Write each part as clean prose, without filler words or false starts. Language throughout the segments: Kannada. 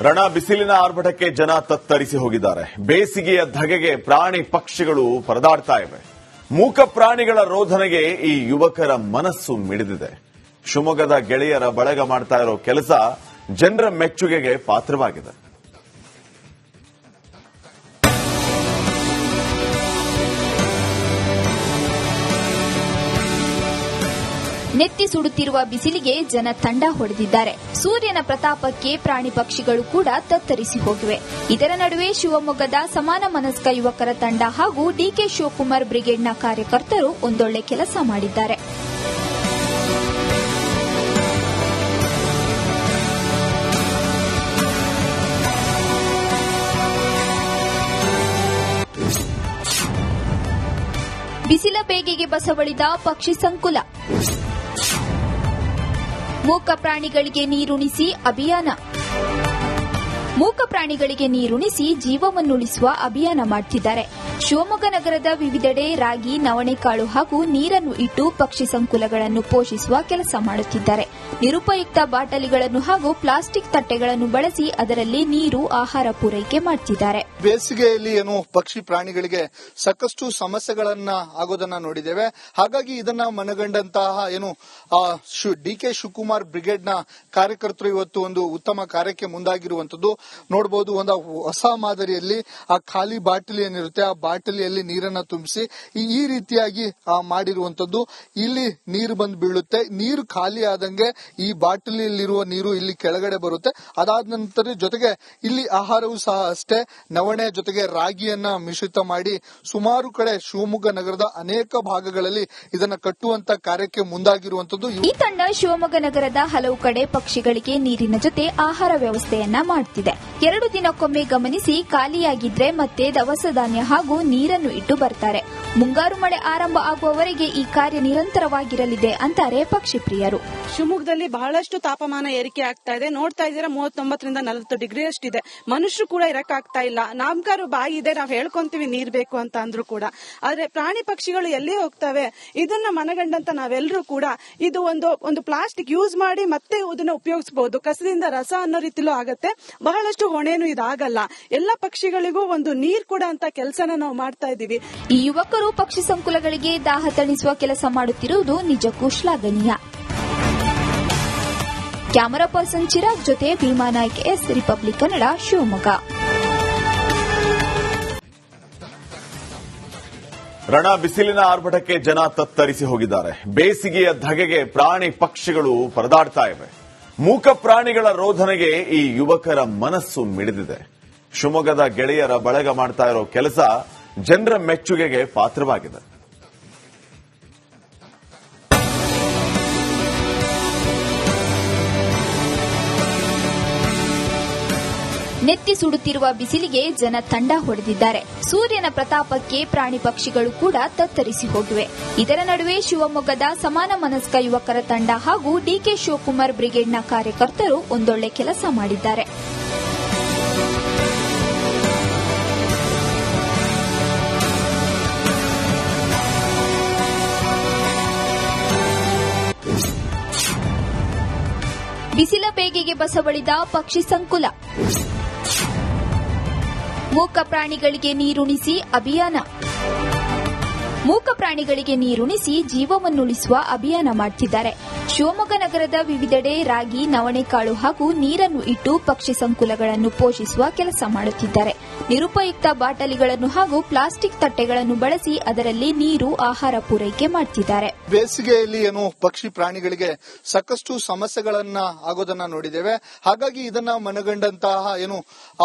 ರಣ ಬಿಸಿಲಿನ ಆರ್ಭಟಕ್ಕೆ ಜನ ತತ್ತರಿಸಿ ಹೋಗಿದ್ದಾರೆ. ಬೇಸಿಗೆಯ ಧಗೆಗೆ ಪ್ರಾಣಿ ಪಕ್ಷಿಗಳು ಪರದಾಡ್ತಾ ಇವೆ. ಮೂಕ ಪ್ರಾಣಿಗಳ ರೋಧನೆಗೆ ಈ ಯುವಕರ ಮನಸ್ಸು ಮಿಡಿದಿದೆ. ಶಿವಮೊಗ್ಗದ ಗೆಳೆಯರ ಬಳಗ ಮಾಡ್ತಾ ಇರೋ ಕೆಲಸ ಜನರ ಮೆಚ್ಚುಗೆಗೆ ಪಾತ್ರವಾಗಿದೆ. ನೆತ್ತಿ ಸುಡುತ್ತಿರುವ ಬಿಸಿಲಿಗೆ ಜನ ತಂಡ ಹೊಡೆದಿದ್ದಾರೆ. ಸೂರ್ಯನ ಪ್ರತಾಪಕ್ಕೆ ಪ್ರಾಣಿ ಪಕ್ಷಿಗಳು ಕೂಡ ತತ್ತರಿಸಿ ಹೋಗಿವೆ. ಇದರ ನಡುವೆ ಶಿವಮೊಗ್ಗದ ಸಮಾನ ಮನಸ್ಕ ಯುವಕರ ತಂಡ ಹಾಗೂ ಡಿಕೆ ಶಿವಕುಮಾರ್ ಬ್ರಿಗೇಡ್ನ ಕಾರ್ಯಕರ್ತರು ಒಂದೊಳ್ಳೆ ಕೆಲಸ ಮಾಡಿದ್ದಾರೆ. ಬಿಸಿಲ ಬೇಗೆಗೆ ಬಸವಳಿದ ಪಕ್ಷಿ ಸಂಕುಲ. ಮೂಕ ಪ್ರಾಣಿಗಳಿಗೆ ನೀರುಣಿಸಿ ಅಭಿಯಾನ. ಮೂಕ ಪ್ರಾಣಿಗಳಿಗೆ ನೀರುಣಿಸಿ ಜೀವವನ್ನುಳಿಸುವ ಅಭಿಯಾನ ಮಾಡುತ್ತಿದ್ದಾರೆ. ಶಿವಮೊಗ್ಗ ನಗರದ ವಿವಿಧೆಡೆ ರಾಗಿ, ನವಣೆಕಾಳು ಹಾಗೂ ನೀರನ್ನು ಇಟ್ಟು ಪಕ್ಷಿ ಸಂಕುಲಗಳನ್ನು ಪೋಷಿಸುವ ಕೆಲಸ ಮಾಡುತ್ತಿದ್ದಾರೆ. ನಿರುಪಯುಕ್ತ ಬಾಟಲಿಗಳನ್ನು ಹಾಗೂ ಪ್ಲಾಸ್ಟಿಕ್ ತಟ್ಟೆಗಳನ್ನು ಬಳಸಿ ಅದರಲ್ಲಿ ನೀರು, ಆಹಾರ ಪೂರೈಕೆ ಮಾಡುತ್ತಿದ್ದಾರೆ. ಬೇಸಿಗೆಯಲ್ಲಿ ಪಕ್ಷಿ ಪ್ರಾಣಿಗಳಿಗೆ ಸಾಕಷ್ಟು ಸಮಸ್ಯೆಗಳನ್ನ ಆಗೋದನ್ನ ನೋಡಿದ್ದೇವೆ. ಹಾಗಾಗಿ ಇದನ್ನ ಮನಗಂಡಂತಹ ಡಿಕೆ ಶಿವಕುಮಾರ್ ಬ್ರಿಗೇಡ್ನ ಕಾರ್ಯಕರ್ತರು ಇವತ್ತು ಒಂದು ಉತ್ತಮ ಕಾರ್ಯಕ್ಕೆ ಮುಂದಾಗಿರುವಂತದ್ದು ನೋಡಬಹುದು. ಒಂದು ಹೊಸ ಮಾದರಿಯಲ್ಲಿ ಆ ಖಾಲಿ ಬಾಟಲಿ ಏನಿರುತ್ತೆ ಆ ಬಾಟಲಿಯಲ್ಲಿ ನೀರನ್ನ ತುಂಬಿಸಿ ಈ ರೀತಿಯಾಗಿ ಮಾಡಿರುವಂತದ್ದು. ಇಲ್ಲಿ ನೀರು ಬಂದು ಬೀಳುತ್ತೆ. ನೀರು ಖಾಲಿ ಆದಂಗೆ ಈ ಬಾಟಲಿಯಲ್ಲಿರುವ ನೀರು ಇಲ್ಲಿ ಕೆಳಗಡೆ ಬರುತ್ತೆ. ಅದಾದ ನಂತರ ಜೊತೆಗೆ ಇಲ್ಲಿ ಆಹಾರವೂ ಸಹ ಅಷ್ಟೇ. ನವಣೆ ಜೊತೆಗೆ ರಾಗಿಯನ್ನ ಮಿಶ್ರಿತ ಮಾಡಿ ಸುಮಾರು ಕಡೆ ಶಿವಮೊಗ್ಗ ನಗರದ ಅನೇಕ ಭಾಗಗಳಲ್ಲಿ ಇದನ್ನ ಕಟ್ಟುವಂತ ಕಾರ್ಯಕ್ಕೆ ಮುಂದಾಗಿರುವಂತದ್ದು. ಈ ತಂಡ ಶಿವಮೊಗ್ಗ ನಗರದ ಹಲವು ಕಡೆ ಪಕ್ಷಿಗಳಿಗೆ ನೀರಿನ ಜೊತೆ ಆಹಾರ ವ್ಯವಸ್ಥೆಯನ್ನ ಮಾಡುತ್ತಿದೆ. 2 ದಿನಕ್ಕೊಮ್ಮೆ ಗಮನಿಸಿ ಖಾಲಿಯಾಗಿದ್ರೆ ಮತ್ತೆ ದವಸ ಧಾನ್ಯ ಹಾಗೂ ನೀರನ್ನು ಇಟ್ಟು ಬರ್ತಾರೆ. ಮುಂಗಾರು ಮಳೆ ಆರಂಭ ಆಗುವವರೆಗೆ ಈ ಕಾರ್ಯ ನಿರಂತರವಾಗಿರಲಿದೆ ಅಂತಾರೆ ಪಕ್ಷಿ ಪ್ರಿಯರು. ಶಿವಮೊಗ್ಗದಲ್ಲಿ ಬಹಳಷ್ಟು ತಾಪಮಾನ ಏರಿಕೆ ಆಗ್ತಾ ಇದೆ. ನೋಡ್ತಾ ಇದ್ದೀರಾ 39ರಿಂದ 40 ಡಿಗ್ರಿ ಅಷ್ಟಿದೆ. ಮನುಷ್ಯರು ಕೂಡ ಇರಕ್ಕಾಗ್ತಾ ಇಲ್ಲ. ನಾಮಕಾರು ಬಾಯಿ ಇದೆ, ನಾವು ಹೇಳ್ಕೊಂತೀವಿ ನೀರ್ ಬೇಕು ಅಂತ ಅಂದ್ರೂ ಕೂಡ. ಆದ್ರೆ ಪ್ರಾಣಿ ಪಕ್ಷಿಗಳು ಎಲ್ಲಿ ಹೋಗ್ತವೆ? ಇದನ್ನ ಮನಗಂಡಂತ ನಾವೆಲ್ಲರೂ ಕೂಡ ಇದು ಒಂದು ಪ್ಲಾಸ್ಟಿಕ್ ಯೂಸ್ ಮಾಡಿ ಮತ್ತೆ ಇದನ್ನ ಉಪಯೋಗಿಸಬಹುದು. ಕಸದಿಂದ ರಸ ಅನ್ನೋ ರೀತಿಲೂ ಆಗತ್ತೆ. ಬಹಳಷ್ಟು ಹೊಣೆನೂ ಇದಾಗಲ್ಲ. ಎಲ್ಲ ಪಕ್ಷಿಗಳಿಗೂ ಒಂದು ನೀರ್ ಕೂಡ ಅಂತ ಕೆಲಸನ ನಾವು ಮಾಡ್ತಾ ಇದೀವಿ. ಈ ಯುವಕರು ಪಕ್ಷಿ ಸಂಕುಲಗಳಿಗೆ ದಾಹ ತಣಿಸುವ ಕೆಲಸ ಮಾಡುತ್ತಿರುವುದು ನಿಜಕ್ಕೂ ಶ್ಲಾಘನೀಯ. ಕ್ಯಾಮರಾ ಪರ್ಸನ್ ಚಿರಾಗ್ ಜೊತೆ ಭೀಮಾ ನಾಯ್ಕ, ಎಸ್ ರಿಪಬ್ಲಿಕ್ ಕನ್ನಡ, ಶಿವಮೊಗ್ಗ. ರಣ ಬಿಸಿಲಿನ ಆರ್ಭಟಕ್ಕೆ ಜನ ತತ್ತರಿಸಿ ಹೋಗಿದ್ದಾರೆ. ಬೇಸಿಗೆಯ ಧಗೆಗೆ ಪ್ರಾಣಿ ಪಕ್ಷಿಗಳು ಪರದಾಡ್ತಾ ಇವೆ. ಮೂಕ ಪ್ರಾಣಿಗಳ ರೋಧನೆಗೆ ಈ ಯುವಕರ ಮನಸ್ಸು ಮಿಡಿದಿದೆ. ಶಿವಮೊಗ್ಗದ ಗೆಳೆಯರ ಬಳಗ ಮಾಡ್ತಾ ಇರೋ ಕೆಲಸ ಜನರ ಮೆಚ್ಚುಗೆಗೆ ಪಾತ್ರವಾಗಿದೆ. ನೆತ್ತಿ ಸುಡುತ್ತಿರುವ ಬಿಸಿಲಿಗೆ ಜನ ತಂಡ ಹೊಡೆದಿದ್ದಾರೆ. ಸೂರ್ಯನ ಪ್ರತಾಪಕ್ಕೆ ಪ್ರಾಣಿ ಪಕ್ಷಿಗಳು ಕೂಡ ತತ್ತರಿಸಿ ಹೋಗಿವೆ. ಇದರ ನಡುವೆ ಶಿವಮೊಗ್ಗದ ಸಮಾನ ಮನಸ್ಕ ಯುವಕರ ತಂಡ ಹಾಗೂ ಡಿಕೆ ಶಿವಕುಮಾರ್ ಬ್ರಿಗೇಡ್ನ ಕಾರ್ಯಕರ್ತರು ಒಂದೊಳ್ಳೆ ಕೆಲಸ ಮಾಡಿದ್ದಾರೆ. ಬಿಸಿಲ ಬೇಗೆಗೆ ಬಸವಳಿದ ಪಕ್ಷಿ ಸಂಕುಲ. ಮೂಕ ಪ್ರಾಣಿಗಳಿಗೆ ನೀರುಣಿಸಿ ಅಭಿಯಾನ. ಮೂಕ ಪ್ರಾಣಿಗಳಿಗೆ ನೀರುಣಿಸಿ ಜೀವವನ್ನುಳಿಸುವ ಅಭಿಯಾನ ಮಾಡುತ್ತಿದ್ದಾರೆ. ಶಿವಮೊಗ್ಗ ನಗರದ ವಿವಿಧೆಡೆ ರಾಗಿ, ನವಣೆಕಾಳು ಹಾಗೂ ನೀರನ್ನು ಇಟ್ಟು ಪಕ್ಷಿ ಸಂಕುಲಗಳನ್ನು ಪೋಷಿಸುವ ಕೆಲಸ ಮಾಡುತ್ತಿದ್ದಾರೆ. ನಿರುಪಯುಕ್ತ ಬಾಟಲಿಗಳನ್ನು ಹಾಗೂ ಪ್ಲಾಸ್ಟಿಕ್ ತಟ್ಟೆಗಳನ್ನು ಬಳಸಿ ಅದರಲ್ಲಿ ನೀರು, ಆಹಾರ ಪೂರೈಕೆ ಮಾಡುತ್ತಿದ್ದಾರೆ. ಬೇಸಿಗೆಯಲ್ಲಿ ಪಕ್ಷಿ ಪ್ರಾಣಿಗಳಿಗೆ ಸಾಕಷ್ಟು ಸಮಸ್ಯೆಗಳನ್ನ ಆಗೋದನ್ನ ನೋಡಿದ್ದೇವೆ. ಹಾಗಾಗಿ ಇದನ್ನ ಮನಗಂಡಂತಹ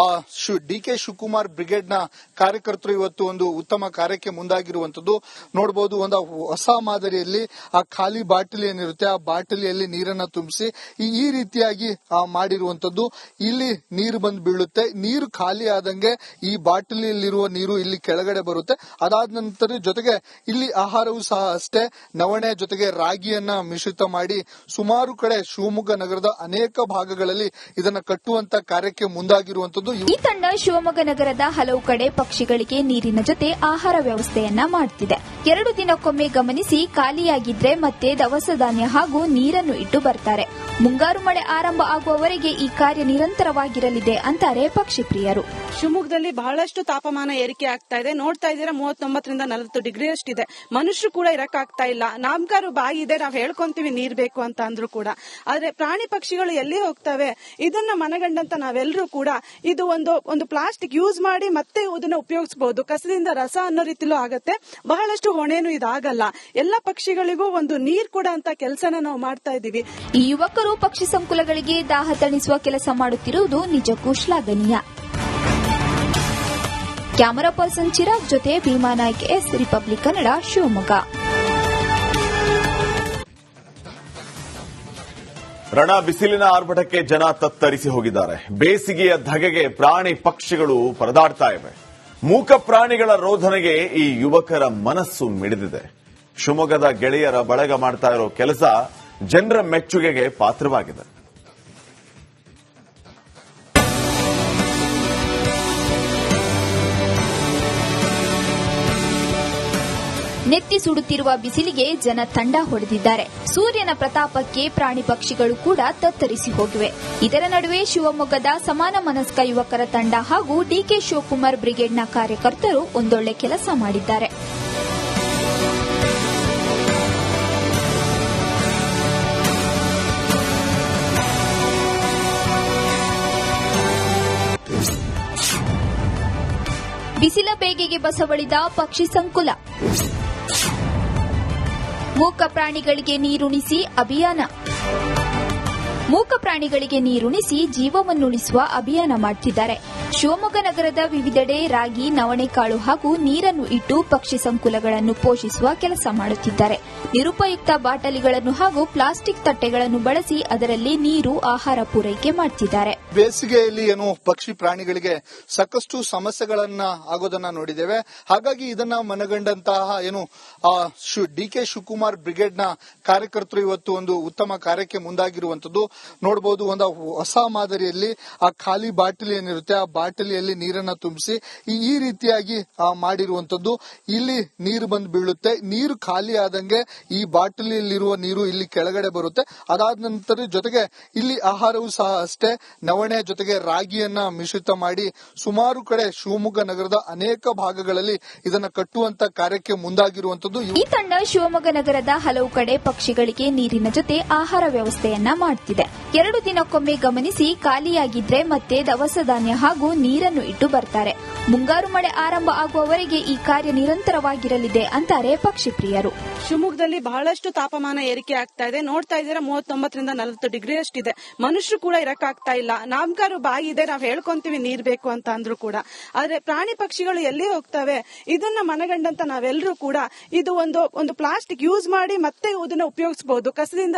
ಡಿಕೆ ಶಿವಕುಮಾರ್ ಬ್ರಿಗೇಡ್ನ ಕಾರ್ಯಕರ್ತರು ಇವತ್ತು ಒಂದು ಉತ್ತಮ ಕಾರ್ಯಕ್ಕೆ ಮುಂದಾಗಿರುವಂತದ್ದು ನೋಡಬಹುದು. ಒಂದು ಹೊಸ ಮಾದರಿಯಲ್ಲಿ ಆ ಖಾಲಿ ಬಾಟಲಿ ಏನಿರುತ್ತೆ ಆ ಬಾಟಲಿಯಲ್ಲಿ ನೀರನ್ನ ತುಂಬಿಸಿ ಈ ರೀತಿಯಾಗಿ ಮಾಡಿರುವಂತದ್ದು. ಇಲ್ಲಿ ನೀರು ಬಂದು ಬೀಳುತ್ತೆ. ನೀರು ಖಾಲಿ ಆದಂಗೆ ಈ ಬಾಟಲಿಯಲ್ಲಿರುವ ನೀರು ಇಲ್ಲಿ ಕೆಳಗಡೆ ಬರುತ್ತೆ. ಅದಾದ ನಂತರ ಜೊತೆಗೆ ಇಲ್ಲಿ ಆಹಾರವೂ ಸಹ ಅಷ್ಟೇ. ನವಣೆ ಜೊತೆಗೆ ರಾಗಿಯನ್ನ ಮಿಶ್ರಿತ ಮಾಡಿ ಸುಮಾರು ಕಡೆ ಶಿವಮೊಗ್ಗ ನಗರದ ಅನೇಕ ಭಾಗಗಳಲ್ಲಿ ಇದನ್ನ ಕಟ್ಟುವಂತ ಕಾರ್ಯಕ್ಕೆ ಮುಂದಾಗಿರುವಂತದ್ದು. ಈ ತಂಡ ಶಿವಮೊಗ್ಗ ನಗರದ ಹಲವು ಕಡೆ ಪಕ್ಷಿಗಳಿಗೆ ನೀರಿನ ಜೊತೆ ಆಹಾರ ವ್ಯವಸ್ಥೆಯನ್ನ ಮಾಡುತ್ತಿದೆ. 2 ದಿನಕ್ಕೊಮ್ಮೆ ಗಮನಿಸಿ, ಖಾಲಿಯಾಗಿದ್ರೆ ಮತ್ತೆ ದವಸ ಧಾನ್ಯ ಹಾಗೂ ನೀರನ್ನು ಇಟ್ಟು ಬರ್ತಾರೆ. ಮುಂಗಾರು ಮಳೆ ಆರಂಭ ಆಗುವವರೆಗೆ ಈ ಕಾರ್ಯ ನಿರಂತರವಾಗಿರಲಿದೆ ಅಂತಾರೆ ಪಕ್ಷಿ ಪ್ರಿಯರು. ಶಿವಮೊಗ್ಗದಲ್ಲಿ ಬಹಳಷ್ಟು ತಾಪಮಾನ ಏರಿಕೆ ಆಗ್ತಾ ಇದೆ. ನೋಡ್ತಾ ಇದ್ದೀರಾ 39ರಿಂದ 40 ಡಿಗ್ರಿ ಅಷ್ಟಿದೆ. ಮನುಷ್ಯರು ಕೂಡ ಇರಕ್ಕಾಗ್ತಾ ಇಲ್ಲ. ನಾಮಕಾರು ಬಾಯಿ ಇದೆ, ನಾವು ಹೇಳ್ಕೊಂತೀವಿ ನೀರ್ ಬೇಕು ಅಂತ ಅಂದ್ರೂ ಕೂಡ. ಆದ್ರೆ ಪ್ರಾಣಿ ಪಕ್ಷಿಗಳು ಎಲ್ಲಿ ಹೋಗ್ತವೆ? ಇದನ್ನ ಮನಗಂಡಂತ ನಾವೆಲ್ಲರೂ ಕೂಡ ಇದು ಒಂದು ಪ್ಲಾಸ್ಟಿಕ್ ಯೂಸ್ ಮಾಡಿ ಮತ್ತೆ ಇದನ್ನ ಉಪಯೋಗಿಸಬಹುದು. ಕಸದಿಂದ ರಸ ಅನ್ನೋ ರೀತಿಲೂ ಆಗತ್ತೆ. ಬಹಳಷ್ಟು ಹೊಣೆನೂ ಇದಾಗಲ್ಲ. ಎಲ್ಲ ಪಕ್ಷಿಗಳಿಗೂ ಒಂದು ನೀರ್ ಕೂಡ ಅಂತ ಕೆಲಸನ ನಾವು ಮಾಡ್ತಾ ಇದೀವಿ. ಈ ಯುವಕರು ಪಕ್ಷಿ ಸಂಕುಲಗಳಿಗೆ ದಾಹ ತಣಿಸುವ ಕೆಲಸ ಮಾಡುತ್ತಿರುವುದು ನಿಜಕ್ಕೂ ಶ್ಲಾಘನೀಯ. ಕ್ಯಾಮರಾ ಪರ್ಸನ್ ಚಿರಾಗ್ ಜೊತೆ ಭೀಮಾ ನಾಯ್ಕ, ಎಸ್ ರಿಪಬ್ಲಿಕ್ ಕನ್ನಡ, ಶಿವಮೊಗ್ಗ. ರಣ ಬಿಸಿಲಿನ ಆರ್ಭಟಕ್ಕೆ ಜನ ತತ್ತರಿಸಿ ಹೋಗಿದ್ದಾರೆ. ಬೇಸಿಗೆಯ ಧಗೆಗೆ ಪ್ರಾಣಿ ಪಕ್ಷಿಗಳು ಪರದಾಡ್ತಾ ಇವೆ. ಮೂಕ ಪ್ರಾಣಿಗಳ ರೋಧನೆಗೆ ಈ ಯುವಕರ ಮನಸ್ಸು ಮಿಡಿದಿದೆ. ಶಿವಮೊಗ್ಗದ ಗೆಳೆಯರ ಬಳಗ ಮಾಡ್ತಾ ಇರೋ ಕೆಲಸ ಜನರ ಮೆಚ್ಚುಗೆಗೆ ಪಾತ್ರವಾಗಿದೆ. ನೆತ್ತಿ ಸುಡುತ್ತಿರುವ ಬಿಸಿಲಿಗೆ ಜನ ತಂಡ ಹೊಡೆದಿದ್ದಾರೆ. ಸೂರ್ಯನ ಪ್ರತಾಪಕ್ಕೆ ಪ್ರಾಣಿ ಪಕ್ಷಿಗಳು ಕೂಡ ತತ್ತರಿಸಿ ಹೋಗಿವೆ. ಇದರ ನಡುವೆ ಶಿವಮೊಗ್ಗದ ಸಮಾನ ಮನಸ್ಕ ಯುವಕರ ತಂಡ ಹಾಗೂ ಡಿಕೆ ಶಿವಕುಮಾರ್ ಬ್ರಿಗೇಡ್ನ ಕಾರ್ಯಕರ್ತರು ಒಂದೊಳ್ಳೆ ಕೆಲಸ ಮಾಡಿದ್ದಾರೆ. ಬಿಸಿಲ ಬೇಗೆಗೆ ಬಸವಳಿದ ಪಕ್ಷಿ ಸಂಕುಲ. ಮೂಕ ಪ್ರಾಣಿಗಳಿಗೆ ನೀರುಣಿಸಿ ಅಭಿಯಾನ. ಮೂಕ ಪ್ರಾಣಿಗಳಿಗೆ ನೀರುಣಿಸಿ ಜೀವವನ್ನುಳಿಸುವ ಅಭಿಯಾನ ಮಾಡುತ್ತಿದ್ದಾರೆ. ಶಿವಮೊಗ್ಗ ನಗರದ ವಿವಿಧೆಡೆ ರಾಗಿ, ನವಣೆಕಾಳು ಹಾಗೂ ನೀರನ್ನು ಇಟ್ಟು ಪಕ್ಷಿ ಸಂಕುಲಗಳನ್ನು ಪೋಷಿಸುವ ಕೆಲಸ ಮಾಡುತ್ತಿದ್ದಾರೆ. ನಿರುಪಯುಕ್ತ ಬಾಟಲಿಗಳನ್ನು ಹಾಗೂ ಪ್ಲಾಸ್ಟಿಕ್ ತಟ್ಟೆಗಳನ್ನು ಬಳಸಿ ಅದರಲ್ಲಿ ನೀರು, ಆಹಾರ ಪೂರೈಕೆ ಮಾಡುತ್ತಿದ್ದಾರೆ. ಬೇಸಿಗೆಯಲ್ಲಿ ಪಕ್ಷಿ ಪ್ರಾಣಿಗಳಿಗೆ ಸಾಕಷ್ಟು ಸಮಸ್ಯೆಗಳನ್ನ ಆಗೋದನ್ನ ನೋಡಿದ್ದೇವೆ. ಹಾಗಾಗಿ ಇದನ್ನ ಮನಗಂಡಂತಹ ಡಿಕೆ ಶಿವಕುಮಾರ್ ಬ್ರಿಗೇಡ್ನ ಕಾರ್ಯಕರ್ತರು ಇವತ್ತು ಒಂದು ಉತ್ತಮ ಕಾರ್ಯಕ್ಕೆ ಮುಂದಾಗಿರುವಂತದ್ದು ನೋಡಬಹುದು. ಒಂದು ಹೊಸ ಮಾದರಿಯಲ್ಲಿ ಆ ಖಾಲಿ ಬಾಟಲಿ ಏನಿರುತ್ತೆ, ಆ ಬಾಟಲಿಯಲ್ಲಿ ನೀರನ್ನ ತುಂಬಿಸಿ ಈ ರೀತಿಯಾಗಿ ಮಾಡಿರುವಂತದ್ದು. ಇಲ್ಲಿ ನೀರು ಬಂದು ಬೀಳುತ್ತೆ. ನೀರು ಖಾಲಿ ಆದಂಗೆ ಈ ಬಾಟಲಿಯಲ್ಲಿರುವ ನೀರು ಇಲ್ಲಿ ಕೆಳಗಡೆ ಬರುತ್ತೆ. ಅದಾದ ನಂತರ ಜೊತೆಗೆ ಇಲ್ಲಿ ಆಹಾರವೂ ಸಹ ಅಷ್ಟೇ, ನವಣೆ ಜೊತೆಗೆ ರಾಗಿಯನ್ನ ಮಿಶ್ರಿತ ಮಾಡಿ ಸುಮಾರು ಕಡೆ ಶಿವಮೊಗ್ಗ ನಗರದ ಅನೇಕ ಭಾಗಗಳಲ್ಲಿ ಇದನ್ನ ಕಟ್ಟುವಂತ ಕಾರ್ಯಕ್ಕೆ ಮುಂದಾಗಿರುವಂತದ್ದು. ಈ ತಂಡ ಶಿವಮೊಗ್ಗ ನಗರದ ಹಲವು ಕಡೆ ಪಕ್ಷಿಗಳಿಗೆ ನೀರಿನ ಜೊತೆ ಆಹಾರ ವ್ಯವಸ್ಥೆಯನ್ನ ಮಾಡುತ್ತಿದೆ. 2 ದಿನಕ್ಕೊಮ್ಮೆ ಗಮನಿಸಿ, ಖಾಲಿಯಾಗಿದ್ರೆ ಮತ್ತೆ ದವಸ ಧಾನ್ಯ ಹಾಗೂ ನೀರನ್ನು ಇಟ್ಟು ಬರ್ತಾರೆ. ಮುಂಗಾರು ಮಳೆ ಆರಂಭ ಆಗುವವರೆಗೆ ಈ ಕಾರ್ಯ ನಿರಂತರವಾಗಿರಲಿದೆ ಅಂತಾರೆ ಪಕ್ಷಿ ಪ್ರಿಯರು. ಶಿವಮೊಗ್ಗದಲ್ಲಿ ಬಹಳಷ್ಟು ತಾಪಮಾನ ಏರಿಕೆ ಆಗ್ತಾ ಇದೆ. ನೋಡ್ತಾ ಇದ್ದೀರಾ 39ರಿಂದ 40 ಡಿಗ್ರಿ ಅಷ್ಟಿದೆ. ಮನುಷ್ಯರು ಕೂಡ ಇರಕ್ಕಾಗ್ತಾ ಇಲ್ಲ. ನಾಮಕಾರು ಬಾಯಿ ಇದೆ, ನಾವು ಹೇಳ್ಕೊಂತೀವಿ ನೀರ್ ಬೇಕು ಅಂತ ಅಂದ್ರೂ ಕೂಡ. ಆದ್ರೆ ಪ್ರಾಣಿ ಪಕ್ಷಿಗಳು ಎಲ್ಲಿ ಹೋಗ್ತವೆ? ಇದನ್ನ ಮನಗಂಡಂತ ನಾವೆಲ್ಲರೂ ಕೂಡ ಇದು ಒಂದು ಪ್ಲಾಸ್ಟಿಕ್ ಯೂಸ್ ಮಾಡಿ ಮತ್ತೆ ಇದನ್ನ ಉಪಯೋಗಿಸಬಹುದು. ಕಸದಿಂದ